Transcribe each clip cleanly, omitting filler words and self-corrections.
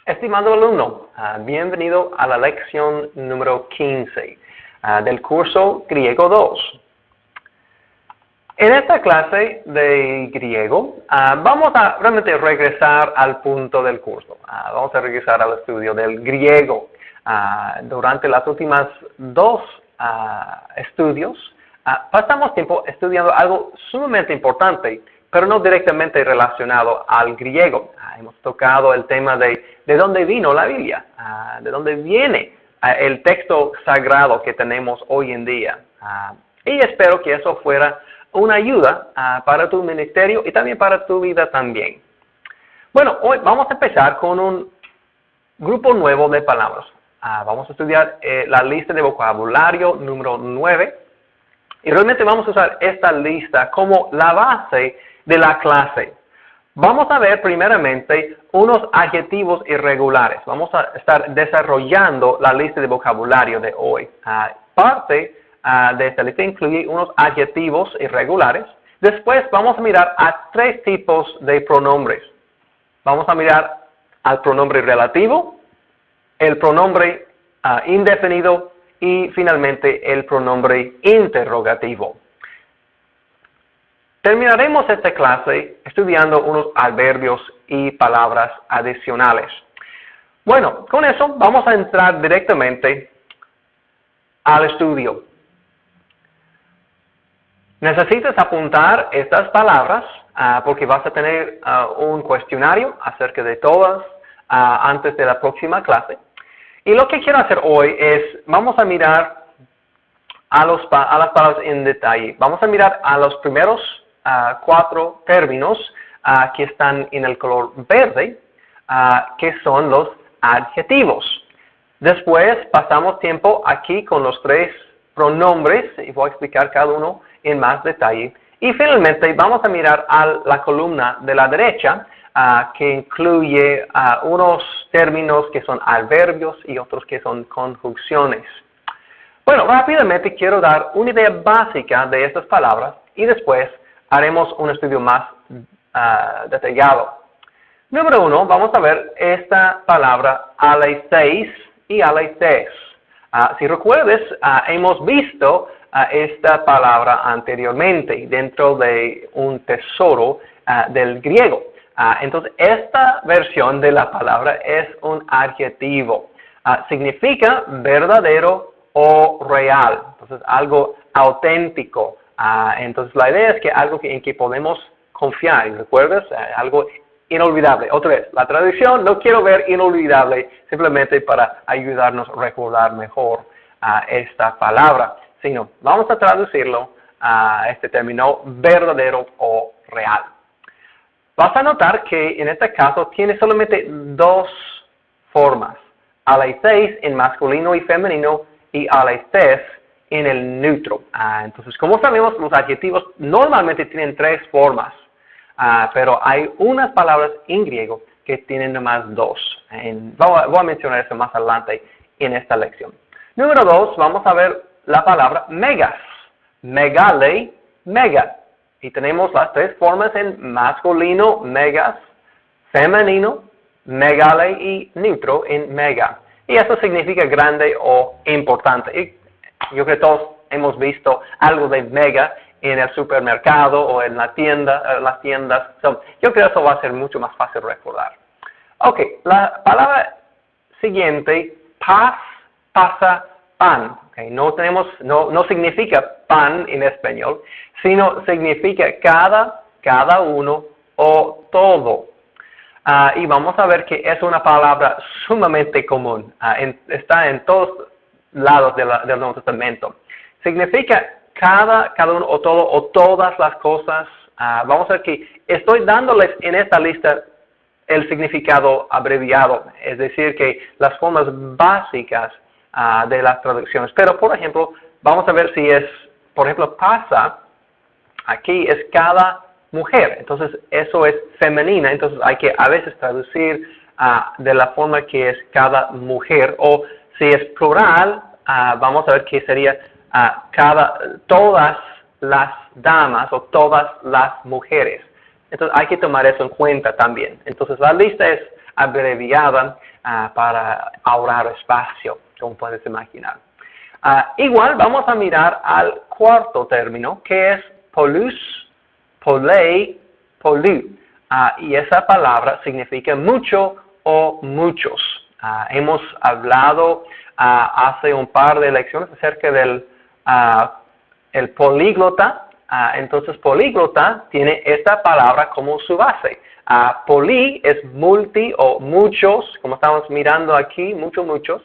Estimado alumno, bienvenido a la lección número 15 del curso Griego 2. En esta clase de griego vamos a realmente regresar al punto del curso. Vamos a regresar al estudio del griego. Durante las últimas dos estudios pasamos tiempo estudiando algo sumamente importante, pero no directamente relacionado al griego. Hemos tocado el tema de dónde vino la Biblia, de dónde viene el texto sagrado que tenemos hoy en día. Y espero que eso fuera una ayuda para tu ministerio y también para tu vida también. Bueno, hoy vamos a empezar con un grupo nuevo de palabras. Vamos a estudiar la lista de vocabulario número 9. Y realmente vamos a usar esta lista como la base de la clase. Vamos a ver primeramente unos adjetivos irregulares. Vamos a estar desarrollando la lista de vocabulario de hoy. Parte de esta lista incluye unos adjetivos irregulares. Después vamos a mirar a tres tipos de pronombres. Vamos a mirar al pronombre relativo, el pronombre indefinido y finalmente el pronombre interrogativo. Terminaremos esta clase estudiando unos adverbios y palabras adicionales. Bueno, con eso vamos a entrar directamente al estudio. Necesitas apuntar estas palabras porque vas a tener un cuestionario acerca de todas antes de la próxima clase. Y lo que quiero hacer hoy es, vamos a mirar a las palabras en detalle. Vamos a mirar a los primeros 4 términos que están en el color verde, que son los adjetivos. Después pasamos tiempo aquí con los 3 pronombres y voy a explicar cada uno en más detalle. Y finalmente vamos a mirar a la columna de la derecha que incluye unos términos que son adverbios y otros que son conjunciones. Bueno, rápidamente quiero dar una idea básica de estas palabras y después haremos un estudio más detallado. Número 1, vamos a ver esta palabra aletheis y aletheis. Si recuerdas, hemos visto esta palabra anteriormente dentro de un tesoro del griego. Entonces, esta versión de la palabra es un adjetivo. Significa verdadero o real. Entonces, algo auténtico. Entonces, la idea es que algo en que podemos confiar. ¿Recuerdas? Algo inolvidable. Otra vez, la traducción, no quiero ver inolvidable, simplemente para ayudarnos a recordar mejor esta palabra. Sino, vamos a traducirlo a este término verdadero o real. Vas a notar que en este caso tiene solamente 2 formas. Aletheis en masculino y femenino y aletheis en el neutro. Entonces, como sabemos, los adjetivos normalmente tienen 3 formas. Pero hay unas palabras en griego que tienen nomás 2. Voy a mencionar eso más adelante en esta lección. Número 2, vamos a ver la palabra megas. Megale, mega. Y tenemos las 3 formas en masculino, megas, femenino, megale y neutro en mega. Y eso significa grande o importante. Y yo creo que todos hemos visto algo de mega en el supermercado o en las tiendas. Yo creo que eso va a ser mucho más fácil recordar. Ok, la palabra siguiente, paz, pasa, pan. Okay, no significa pan en español, sino significa cada uno o todo. Y vamos a ver que es una palabra sumamente común. Está en todos lados del Nuevo Testamento. Significa cada uno o todo o todas las cosas. Vamos a ver que estoy dándoles en esta lista el significado abreviado, es decir, que las formas básicas de las traducciones. Pero, por ejemplo, vamos a ver si es, por ejemplo, pasa, aquí es cada mujer. Entonces, eso es femenina. Entonces, hay que a veces traducir de la forma que es cada mujer. O si es plural, vamos a ver que sería todas las damas o todas las mujeres. Entonces, hay que tomar eso en cuenta también. Entonces, la lista es abreviada para ahorrar espacio, como puedes imaginar. Igual vamos a mirar al cuarto término, que es polus, polei, polú. Y esa palabra significa mucho o muchos. Hemos hablado hace un par de lecciones acerca del el políglota. Entonces, políglota tiene esta palabra como su base. Poli es multi o muchos, como estamos mirando aquí, muchos.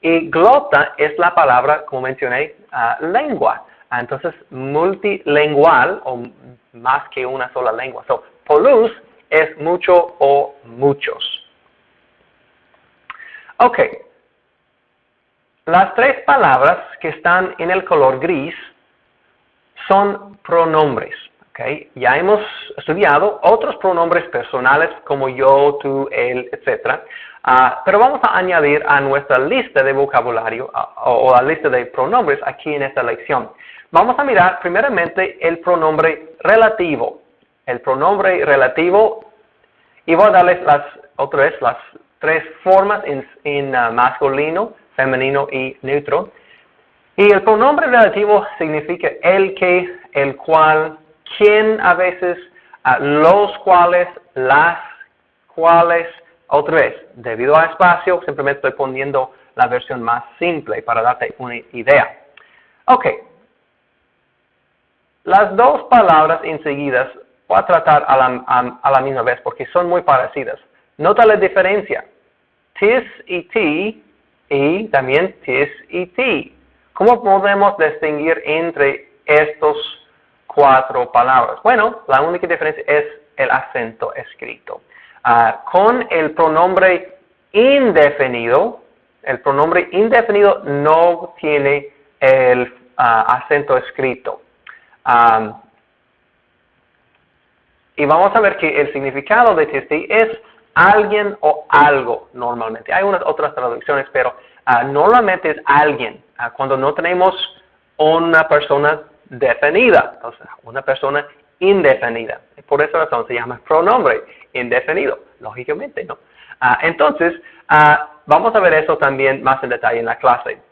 Y glota es la palabra, como mencioné, lengua. Entonces, multilingual o más que una sola lengua. So, polus es mucho o muchos. Ok. Las tres palabras que están en el color gris son pronombres. Okay. Ya hemos estudiado otros pronombres personales como yo, tú, él, etc. Pero vamos a añadir a nuestra lista de vocabulario o la lista de pronombres aquí en esta lección. Vamos a mirar primeramente el pronombre relativo. El pronombre relativo, y voy a darles las tres formas en masculino, femenino y neutro. Y el pronombre relativo significa el que, el cual, quien a veces, los cuales, las cuales, otra vez, debido a espacio, simplemente estoy poniendo la versión más simple para darte una idea. Ok. Las dos palabras enseguidas voy a tratar a la misma vez porque son muy parecidas. Nota la diferencia. Tis y ti, y también tis y ti. ¿Cómo podemos distinguir entre estos cuatro palabras? Bueno, la única diferencia es el acento escrito. Con el pronombre indefinido no tiene el acento escrito. Y vamos a ver que el significado de tis es alguien o algo normalmente. Hay unas otras traducciones, pero normalmente es alguien. Cuando no tenemos una persona definida, entonces una persona indefinida. Por esa razón se llama pronombre indefinido, lógicamente, ¿no? Entonces, vamos a ver eso también más en detalle en la clase.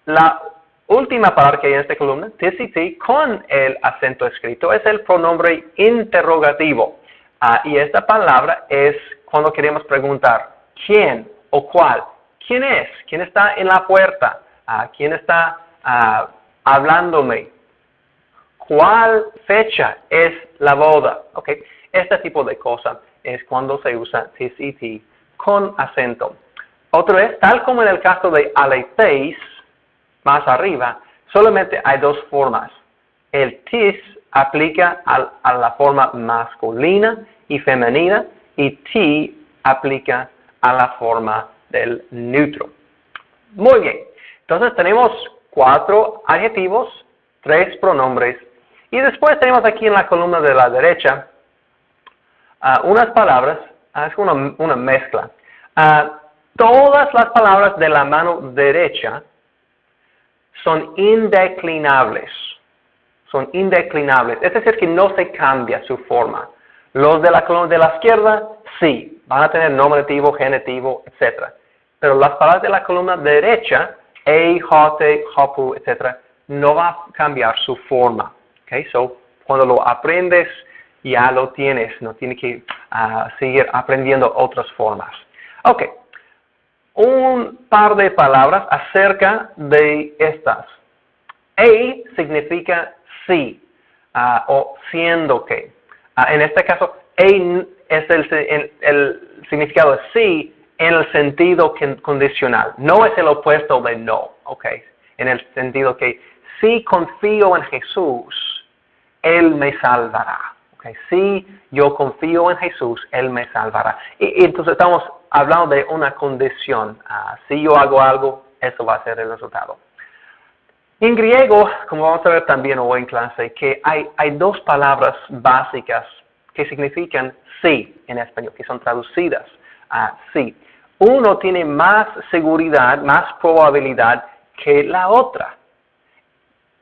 La última palabra que hay en esta columna, tis y ti, con el acento escrito, es el pronombre interrogativo. Y esta palabra es cuando queremos preguntar quién o cuál. ¿Quién es? ¿Quién está en la puerta? ¿Quién está hablándome? ¿Cuál fecha es la boda? Okay. Este tipo de cosas es cuando se usa tis y ti con acento. Otra vez, tal como en el caso de aletheis, más arriba, solamente hay dos formas. El tis aplica a la forma masculina y femenina y ti aplica a la forma del neutro. Muy bien. Entonces tenemos 4 adjetivos, 3 pronombres y después tenemos aquí en la columna de la derecha unas palabras, es una mezcla. Todas las palabras de la mano derecha son indeclinables. Son indeclinables, es decir, que no se cambia su forma. Los de la columna de la izquierda, sí, van a tener nominativo, genitivo, etc. Pero las palabras de la columna derecha, jote, jopu, etc., no va a cambiar su forma. Okay? So, cuando lo aprendes, ya lo tienes, no tienes que seguir aprendiendo otras formas. Ok, un par de palabras acerca de estas. Significa sí, o siendo que. En este caso, es el significado de sí en el sentido condicional. No es el opuesto de no, okay. En el sentido que si confío en Jesús, Él me salvará. Okay. Si yo confío en Jesús, Él me salvará. Y entonces estamos hablando de una condición. Si yo hago algo, eso va a ser el resultado. En griego, como vamos a ver también hoy en clase, que hay 2 palabras básicas que significan sí en español, que son traducidas a sí. Uno tiene más seguridad, más probabilidad que la otra.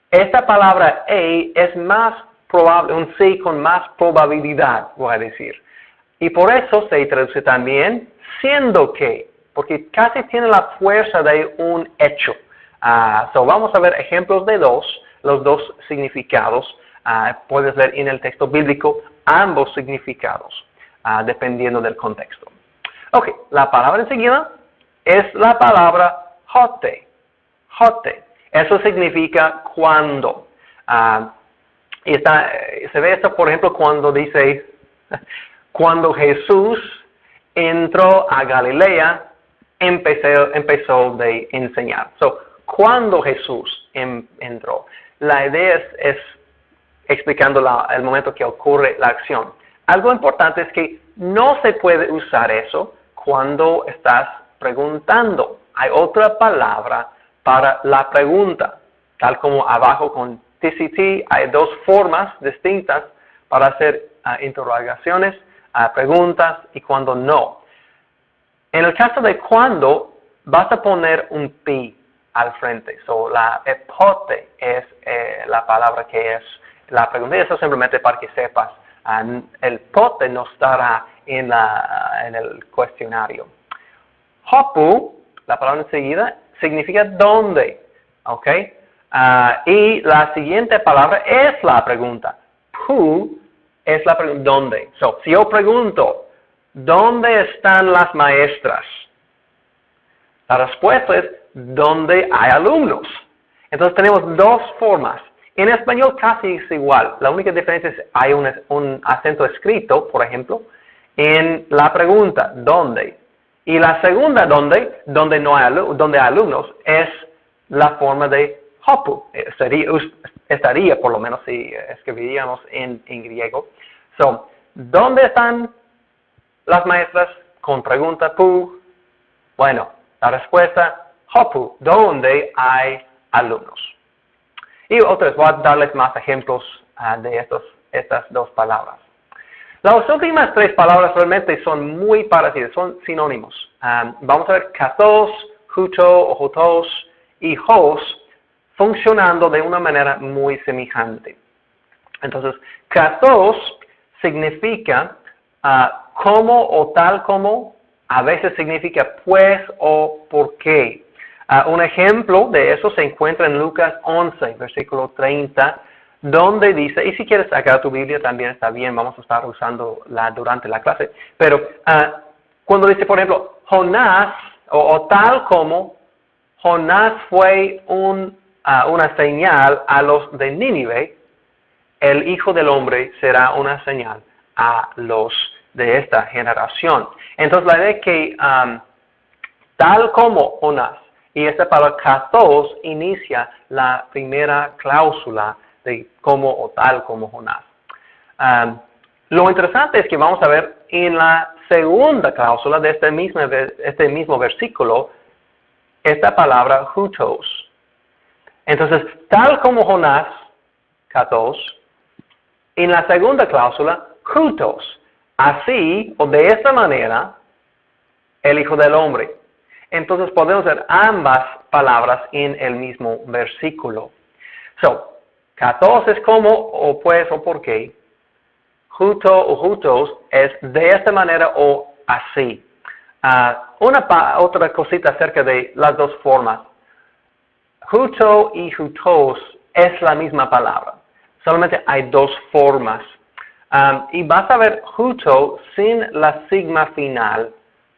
Esta palabra es más probable, un sí con más probabilidad, voy a decir. Y por eso se traduce también siendo que, porque casi tiene la fuerza de un hecho. Vamos a ver ejemplos de los dos significados. Puedes ver en el texto bíblico ambos significados, dependiendo del contexto. Ok, la palabra enseguida es la palabra hote. Hote. Eso significa cuando. Se ve esto, por ejemplo, cuando dice, cuando Jesús entró a Galilea, empezó de enseñar. Cuando Jesús entró. La idea es explicando el momento que ocurre la acción. Algo importante es que no se puede usar eso cuando estás preguntando. Hay otra palabra para la pregunta. Tal como abajo con TCT, hay dos formas distintas para hacer interrogaciones, preguntas y cuando no. En el caso de cuando, vas a poner un pi al frente. La epote es la palabra que es la pregunta. Y eso simplemente para que sepas. El pote no estará en el cuestionario. Hopu, la palabra enseguida, significa dónde. ¿Ok? Y la siguiente palabra es la pregunta. Pu es la pregunta, ¿dónde? Si yo pregunto, ¿dónde están las maestras? La respuesta es, ¿dónde hay alumnos? Entonces tenemos dos formas. En español casi es igual. La única diferencia es hay un acento escrito, por ejemplo, en la pregunta, ¿dónde? Y la segunda, ¿dónde? Donde hay alumnos, es la forma de hopu. Estaría, por lo menos, si escribiríamos en griego. ¿Dónde están las maestras? Con pregunta pu. Bueno, la respuesta, hopu, ¿dónde hay alumnos? Y otras, voy a darles más ejemplos de estas dos palabras. Las últimas tres palabras realmente son muy parecidas, son sinónimos. Vamos a ver kathos, huto o hutos y hos funcionando de una manera muy semejante. Entonces, kathos significa como o tal como, a veces significa pues o por qué. Un ejemplo de eso se encuentra en Lucas 11, versículo 30, donde dice, y si quieres sacar tu Biblia también está bien, vamos a estar usándola durante la clase, pero cuando dice, por ejemplo, Jonás, o tal como, Jonás fue una señal a los de Nínive, el Hijo del Hombre será una señal a los de esta generación. Entonces la idea es que tal como Jonás, y esta palabra kathos inicia la primera cláusula de como o tal como Jonás. Lo interesante es que vamos a ver en la segunda cláusula de este mismo versículo, esta palabra hutos. Entonces, tal como Jonás, kathos, en la segunda cláusula, hutos. Así, o de esta manera, el Hijo del Hombre. Entonces podemos ver ambas palabras en el mismo versículo. Kathos es como, o pues, o por qué. Huto o hutos es de esta manera o así. Otra cosita acerca de las dos formas. Huto y hutos es la misma palabra. Solamente hay dos formas. Y vas a ver huto sin la sigma final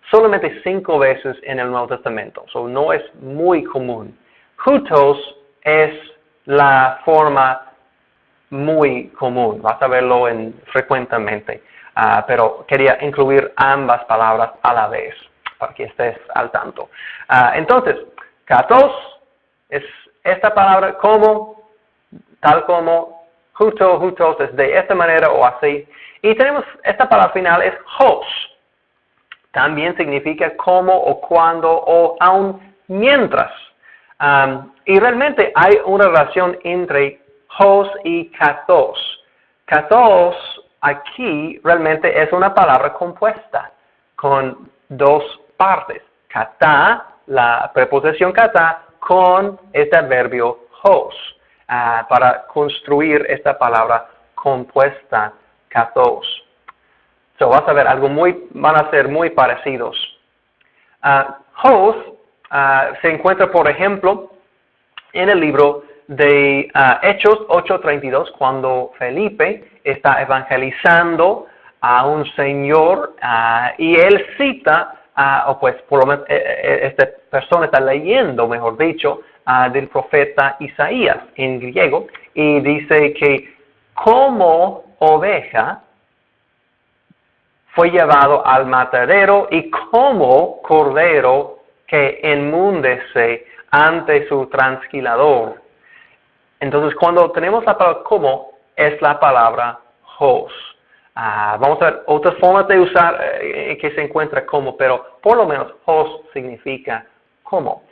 solamente 5 veces en el Nuevo Testamento. No es muy común. Hutos es la forma muy común. Vas a verlo frecuentemente. Pero quería incluir ambas palabras a la vez para que estés al tanto. Entonces, kathos es esta palabra como, tal como, hutos es de esta manera o así. Y tenemos esta palabra final es hos. También significa como o cuando o aun mientras. Y realmente hay una relación entre hos y kathos. Kathos aquí realmente es una palabra compuesta con dos partes. Kata, la preposición kata, con este adverbio hos, para construir esta palabra compuesta kathos. So, vas a ver, van a ser muy parecidos. Host se encuentra, por ejemplo, en el libro de Hechos 8:32, cuando Felipe está evangelizando a un señor y él cita, o pues por lo menos esta persona está leyendo, mejor dicho, del profeta Isaías en griego, y dice que como oveja fue llevado al matadero y como cordero que enmudece ante su trasquilador. Entonces, cuando tenemos la palabra como, es la palabra host. Vamos a ver otras formas de usar que se encuentra como, pero por lo menos host significa como.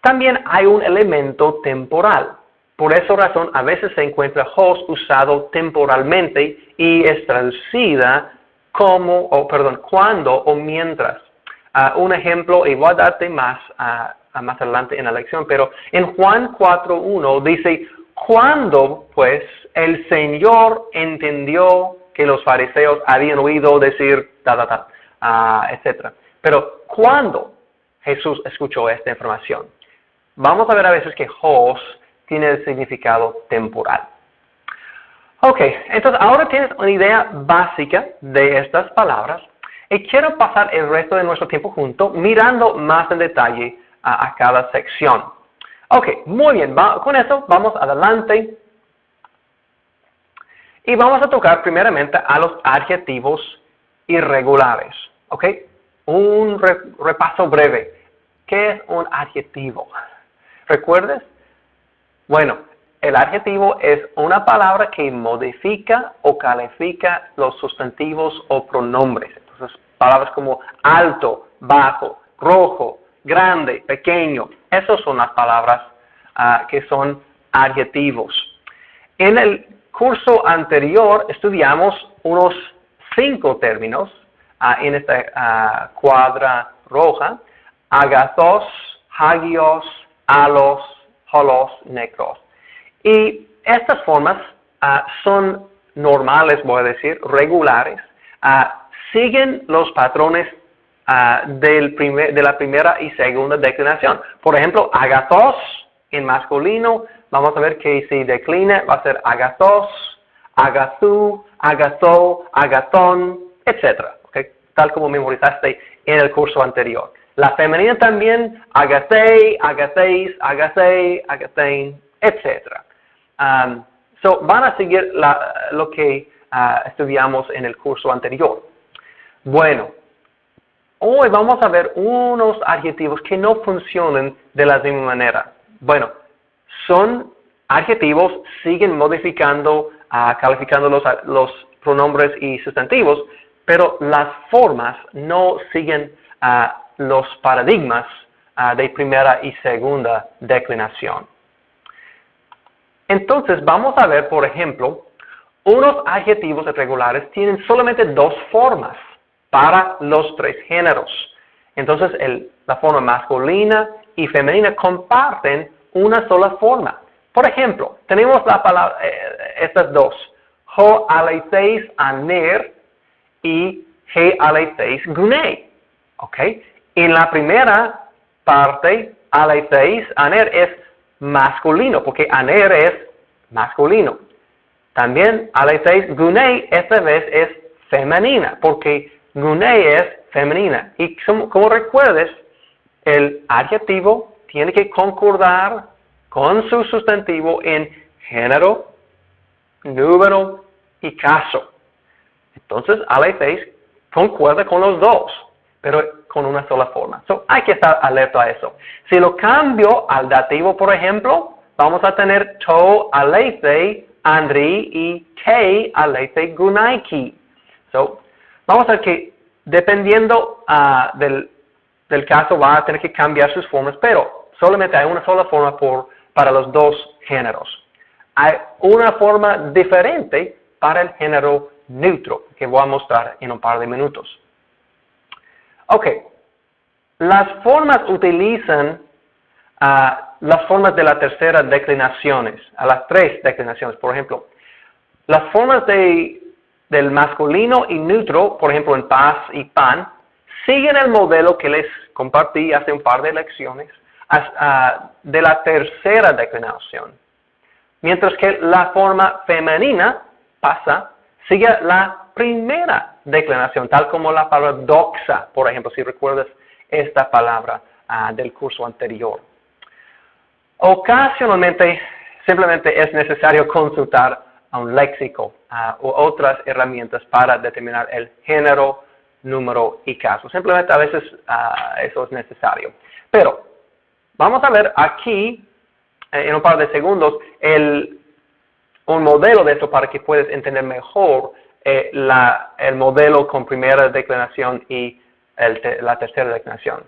También hay un elemento temporal. Por esa razón, a veces se encuentra host usado temporalmente y es traducida como, cuando o mientras. Un ejemplo, y voy a darte más adelante en la lección, pero en Juan 4:1 dice, cuando pues el Señor entendió que los fariseos habían oído decir etc. Pero ¿cuándo Jesús escuchó esta información? Vamos a ver a veces que host tiene el significado temporal. Ok, entonces ahora tienes una idea básica de estas palabras y quiero pasar el resto de nuestro tiempo juntos mirando más en detalle a cada sección. Ok, muy bien, con eso vamos adelante y vamos a tocar primeramente a los adjetivos irregulares. Ok, un repaso breve. ¿Qué es un adjetivo? ¿Recuerdas? Bueno, el adjetivo es una palabra que modifica o califica los sustantivos o pronombres. Entonces, palabras como alto, bajo, rojo, grande, pequeño. Esas son las palabras que son adjetivos. En el curso anterior estudiamos unos 5 términos en esta cuadra roja. Agathos, hagios, alos, holos, necros. Y estas formas son normales, voy a decir, regulares. Siguen los patrones de la primera y segunda declinación. Por ejemplo, agathos en masculino, vamos a ver que si declina va a ser agathos, agathú, agathó, agathón, etc. ¿Okay? Tal como memorizaste en el curso anterior. La femenina también, agathei, agatheis, agathei, agathein, etc. Van a seguir lo que estudiamos en el curso anterior. Bueno, hoy vamos a ver unos adjetivos que no funcionan de la misma manera. Bueno, son adjetivos, siguen modificando, calificando los pronombres y sustantivos, pero las formas no siguen los paradigmas de primera y segunda declinación. Entonces, vamos a ver, por ejemplo, unos adjetivos irregulares tienen solamente 2 formas para los 3 géneros. Entonces, la forma masculina y femenina comparten una sola forma. Por ejemplo, tenemos la palabra, estas dos, ho aletheis aner y he aletheis gunei. ¿Ok? En la primera parte, aletheis aner es masculino, porque aner es masculino. También aletheis gunei esta vez es femenina, porque gunei es femenina. Y como recuerdes, el adjetivo tiene que concordar con su sustantivo en género, número y caso. Entonces, aletheis concuerda con los dos, pero con una sola forma. Hay que estar alerta a eso. Si lo cambio al dativo, por ejemplo, vamos a tener to alethei andri y ke alethei gunaiki. Vamos a ver que dependiendo del caso va a tener que cambiar sus formas, pero solamente hay una sola forma para los 2 géneros. Hay una forma diferente para el género neutro, que voy a mostrar en un par de minutos. Ok, las formas utilizan las formas de las terceras declinaciones, a las 3 declinaciones, por ejemplo. Las formas de del masculino y neutro, por ejemplo en paz y pan, siguen el modelo que les compartí hace un par de lecciones de la tercera declinación. Mientras que la forma femenina sigue la primera declinación, tal como la palabra doxa, por ejemplo, si recuerdas esta palabra del curso anterior. Ocasionalmente, simplemente es necesario consultar a un léxico u otras herramientas para determinar el género, número y caso. Simplemente a veces eso es necesario. Pero vamos a ver aquí, en un par de segundos, un modelo de esto para que puedas entender mejor el modelo con primera declinación y la tercera declinación.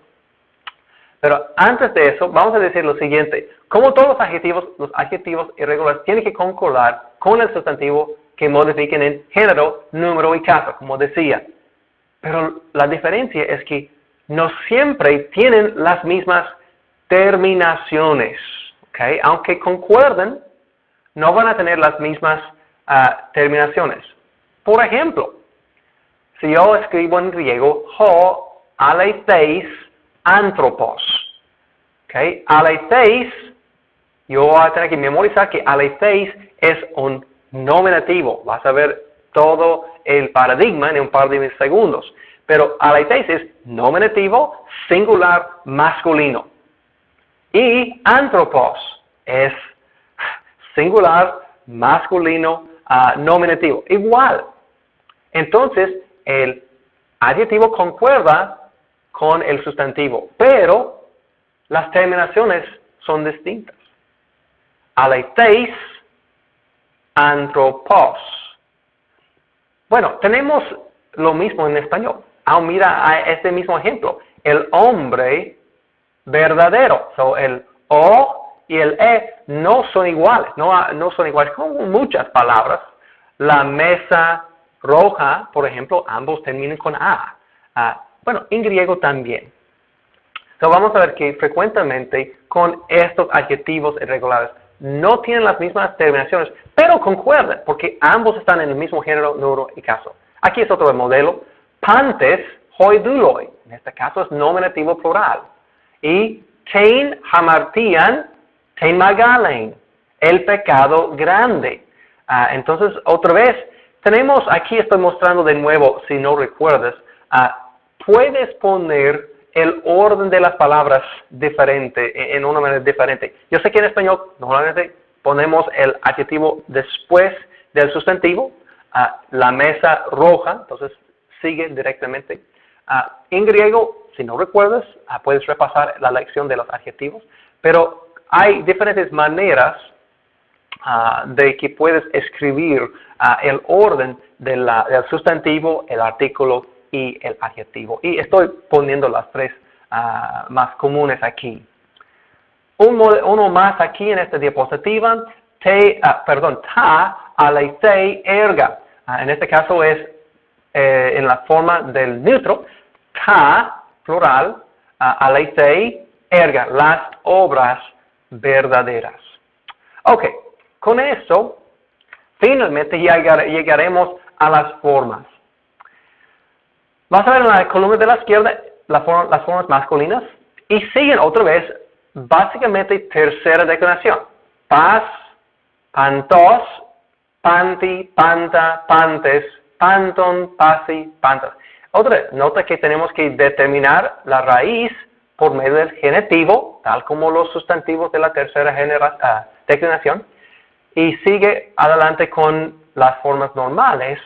Pero antes de eso, vamos a decir lo siguiente. Como todos los adjetivos irregulares tienen que concordar con el sustantivo que modifiquen en género, número y caso, como decía. Pero la diferencia es que no siempre tienen las mismas terminaciones. ¿Okay? Aunque concuerden, no van a tener las mismas terminaciones. Por ejemplo, si yo escribo en griego, ho aletheis anthropos. ¿Okay? Aletheis, yo voy a tener que memorizar que aletheis es un nominativo. Vas a ver todo el paradigma en un par de segundos. Pero aletheis es nominativo, singular, masculino. Y anthropos es singular, masculino, nominativo. Igual. Entonces, el adjetivo concuerda con el sustantivo, pero las terminaciones son distintas. Aletheis, anthropos. Bueno, tenemos lo mismo en español. Mira a este mismo ejemplo. El hombre verdadero. So, el O y el E no son iguales. No son iguales con muchas palabras. La mesa roja, por ejemplo, ambos terminan con A. Bueno, en griego también. So, vamos a ver que frecuentemente con estos adjetivos irregulares no tienen las mismas terminaciones, pero concuerdan, porque ambos están en el mismo género, número y caso. Aquí es otro modelo. Pantes hoi douloi. En este caso es nominativo plural. Y tein hamartian, tein magalen. El pecado grande. Entonces, otra vez, tenemos, aquí estoy mostrando de nuevo, si no recuerdas, puedes poner el orden de las palabras diferente, en una manera diferente. Yo sé que en español normalmente ponemos el adjetivo después del sustantivo, la mesa roja, entonces sigue directamente. En griego, si no recuerdas, puedes repasar la lección de los adjetivos, pero hay diferentes maneras de que puedes escribir el orden del sustantivo, el artículo y el adjetivo. Y estoy poniendo las tres más comunes aquí. Uno más aquí en esta diapositiva, ta aleithei erga. En este caso es en la forma del neutro, ta, plural, aleithei erga, las obras verdaderas. Ok, con eso, finalmente llegaremos a las formas. Vas a ver en la columna de la izquierda las formas masculinas y siguen otra vez básicamente tercera declinación. Pas, pantos, panti, panta, pantes, panton, pasi, pantas. Otra vez, nota que tenemos que determinar la raíz por medio del genitivo, tal como los sustantivos de la tercera declinación, y sigue adelante con las formas normales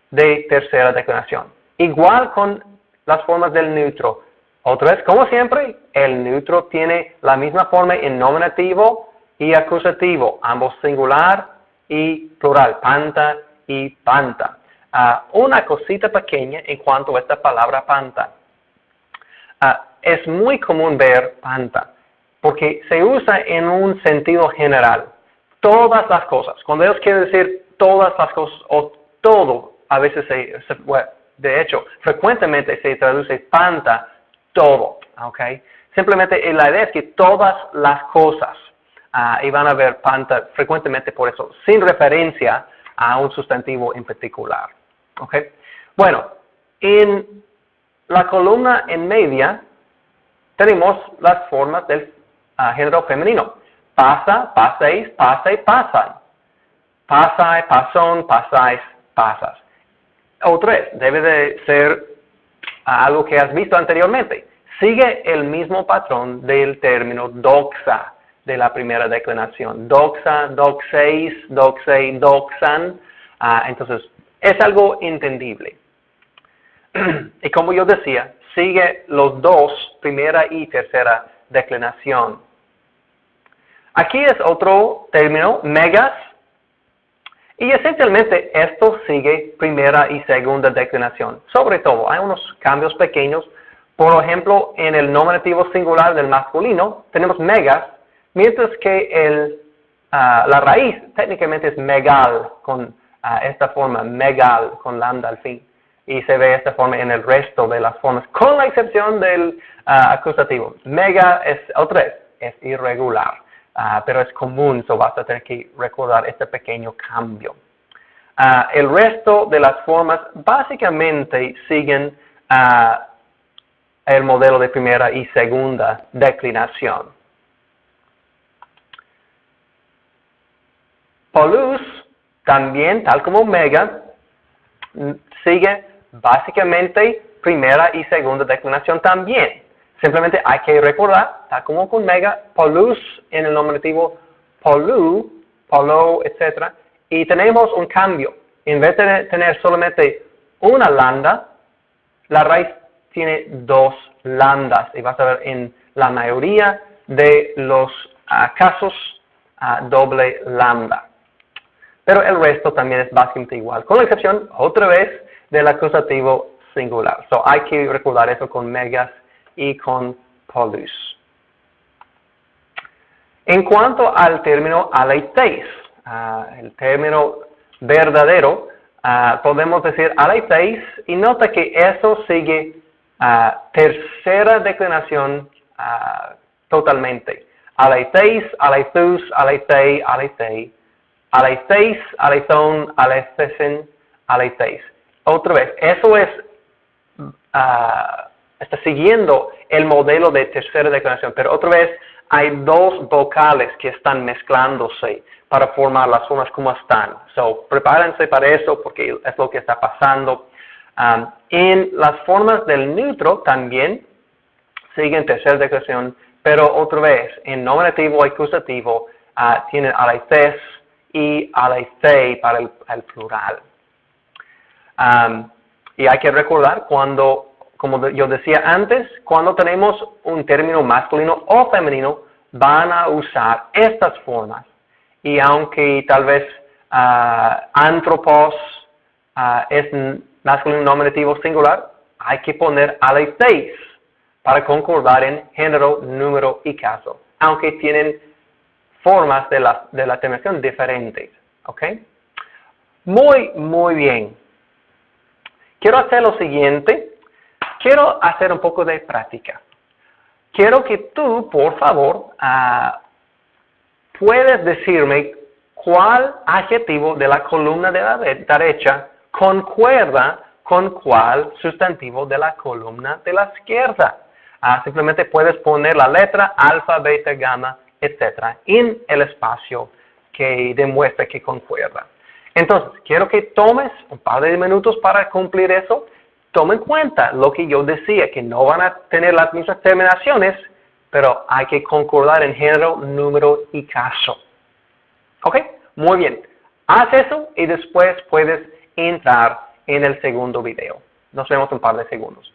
de tercera declinación. Igual con las formas del neutro. Otra vez, como siempre, el neutro tiene la misma forma en nominativo y acusativo, ambos singular y plural, panta y panta. Una cosita pequeña en cuanto a esta palabra panta. Es muy común ver panta, porque se usa en un sentido general. Todas las cosas. Cuando ellos quieren decir todas las cosas o todo, a veces de hecho, frecuentemente se traduce panta, todo, ¿ok? Simplemente la idea es que todas las cosas, y van a ver panta frecuentemente por eso, sin referencia a un sustantivo en particular, ¿Ok? Bueno, en la columna en media tenemos las formas del género femenino. Pasa, paséis, pase, pasan. Pasai, pasón, pasáis, pasas. Otra vez, debe de ser algo que has visto anteriormente. Sigue el mismo patrón del término doxa de la primera declinación. Doxa, doxeis, doxei, doxan. Entonces, es algo entendible. Y como yo decía, sigue los dos, primera y tercera declinación. Aquí es otro término, megas. Y esencialmente esto sigue primera y segunda declinación. Sobre todo, hay unos cambios pequeños. Por ejemplo, en el nominativo singular del masculino tenemos megas, mientras que la raíz técnicamente es megal, con esta forma, megal, con lambda al fin. Y se ve esta forma en el resto de las formas, con la excepción del acusativo. Mega es, otra vez, es irregular. Pero es común, so vas a tener que recordar este pequeño cambio. El resto de las formas básicamente siguen el modelo de primera y segunda declinación. Polus también, tal como mega, sigue básicamente primera y segunda declinación también. Simplemente hay que recordar, tal como con mega, polus en el nominativo polu, polo, etc. Y tenemos un cambio. En vez de tener solamente una lambda, la raíz tiene dos lambdas. Y vas a ver en la mayoría de los casos doble lambda. Pero el resto también es básicamente igual, con la excepción, otra vez, del acusativo singular. So hay que recordar eso con megas y con polus. En cuanto al término aleiteis, el término verdadero, podemos decir aleiteis, y nota que eso sigue tercera declinación totalmente. Aleiteis, aleithus, aleitei, aleitei, aleiteis, aleithon, aleithesen, aleiteis. Otra vez, eso es está siguiendo el modelo de tercera declinación, pero otra vez hay dos vocales que están mezclándose para formar las formas como están. So, prepárense para eso porque es lo que está pasando. En las formas del neutro también siguen tercera declinación, pero otra vez en nominativo y acusativo tienen aleites y aleithei para el plural. Y hay que recordar cuando, como yo decía antes, cuando tenemos un término masculino o femenino, van a usar estas formas. Y aunque tal vez anthropos es masculino nominativo singular, hay que poner aleiteis para concordar en género, número y caso, aunque tienen formas de la terminación diferentes. ¿Ok? Muy bien. Quiero hacer lo siguiente. Quiero hacer un poco de práctica. Quiero que tú, por favor, puedes decirme cuál adjetivo de la columna de la derecha concuerda con cuál sustantivo de la columna de la izquierda. Simplemente puedes poner la letra alfa, beta, gamma, etc. en el espacio que demuestra que concuerda. Entonces, quiero que tomes un par de minutos para cumplir eso. Toma en cuenta lo que yo decía, que no van a tener las mismas terminaciones, pero hay que concordar en género, número y caso. ¿Ok? Muy bien. Haz eso y después puedes entrar en el segundo video. Nos vemos en un par de segundos.